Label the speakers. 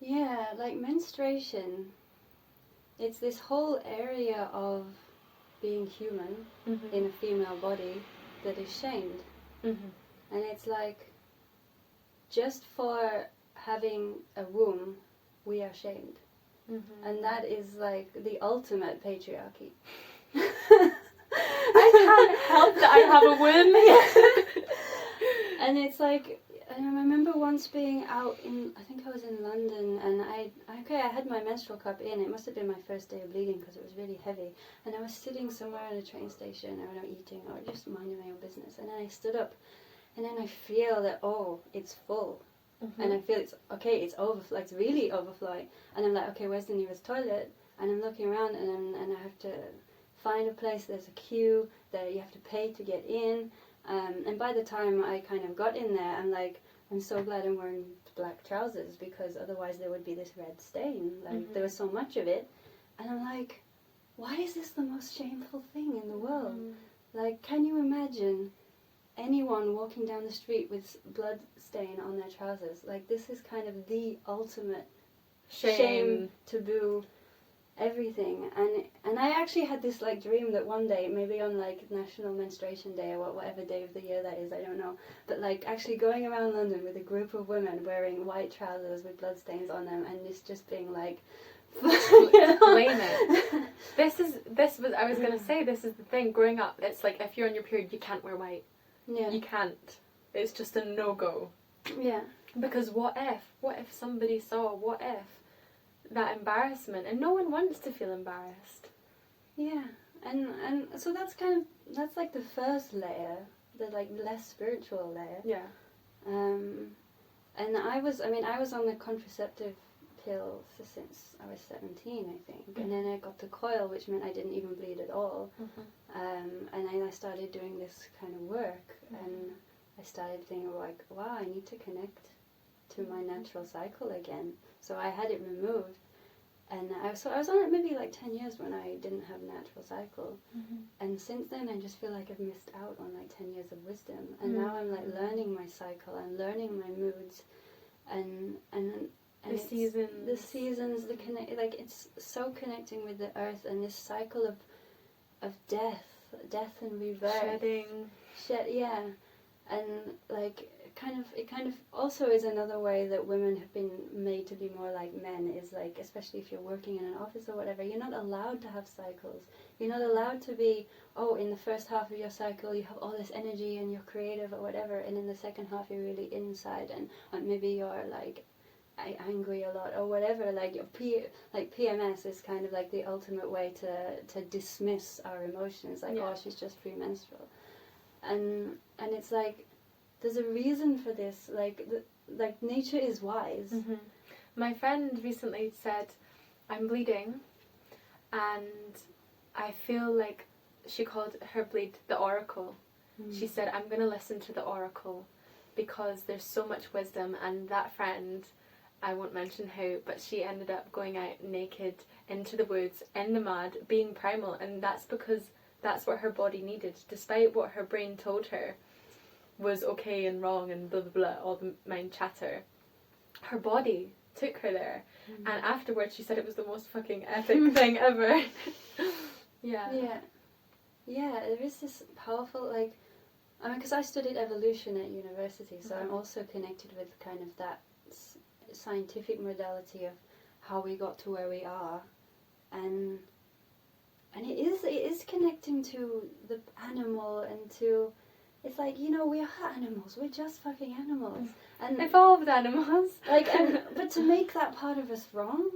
Speaker 1: Yeah, like menstruation, it's this whole area of being human in a female body that is shamed. And it's like, just for having a womb, we are shamed. And that is like the ultimate patriarchy.
Speaker 2: I can't help that I have a womb.
Speaker 1: And it's like, and I remember once being out in, I think I was in London, and I had my menstrual cup in. It must have been my first day of bleeding because it was really heavy. And I was sitting somewhere at a train station, or not eating, or just minding my own business. And then I stood up, and then I feel that, oh, it's full. And I feel it's overflow, it's really overflowing. And I'm like, okay, where's the nearest toilet? And I'm looking around, and I have to find a place. There's a queue that you have to pay to get in. And by the time I kind of got in there, I'm like, I'm so glad I'm wearing black trousers, because otherwise there would be this red stain. Like, there was so much of it. And I'm like, why is this the most shameful thing in the world? Like, can you imagine anyone walking down the street with blood stain on their trousers? Like, this is kind of the ultimate shame, taboo, everything. And I actually had this like dream that one day, maybe on like National Menstruation Day, or whatever day of the year that is, I don't know, but like actually going around London with a group of women wearing white trousers with blood stains on them, and it's just being like,
Speaker 2: blame it. This was I was gonna say, this is the thing. Growing up, it's like, if you're on your period, you can't wear white.
Speaker 1: Yeah.
Speaker 2: You can't. It's just a no-go.
Speaker 1: Yeah.
Speaker 2: Because what if somebody saw, what if that embarrassment, and no one wants to feel embarrassed.
Speaker 1: Yeah. And so that's like the first layer, the like less spiritual layer.
Speaker 2: Yeah.
Speaker 1: And I was on the contraceptive pill since I was 17, I think. And then I got the coil, which meant I didn't even bleed at all. And then I started doing this kind of work, and I started thinking like, wow, I need to connect to my natural cycle again. So I had it removed, and I was on it maybe like 10 years when I didn't have a natural cycle. And since then I just feel like I've missed out on like 10 years of wisdom. And now I'm like learning my cycle and learning my moods, and
Speaker 2: the seasons,
Speaker 1: like it's so connecting with the earth and this cycle of death and rebirth, yeah. And like it kind of also is another way that women have been made to be more like men, is like, especially if you're working in an office or whatever, you're not allowed to have cycles. You're not allowed to be, oh, in the first half of your cycle you have all this energy and you're creative or whatever, and in the second half you're really inside, and maybe you're like angry a lot or whatever. Like PMS is kind of like the ultimate way to dismiss our emotions, like, oh, she's just premenstrual. And it's like, there's a reason for this. Like nature is wise.
Speaker 2: My friend recently said, I'm bleeding, and I feel like, she called her bleed the oracle. She said, I'm going to listen to the oracle because there's so much wisdom. And that friend, I won't mention who, but she ended up going out naked into the woods, in the mud, being primal, and that's because that's what her body needed, despite what her brain told her was okay and wrong and blah blah blah, all the mind chatter. Her body took her there, and afterwards she said it was the most fucking epic thing ever. Yeah, there is this powerful, like, I mean, because I studied evolution at university, so I'm also connected with kind of that scientific modality of how we got to where we are, and it is connecting to the animal, and to, it's like, you know, we are animals, we're just fucking animals, and evolved animals.
Speaker 1: like, but to make that part of us wrong,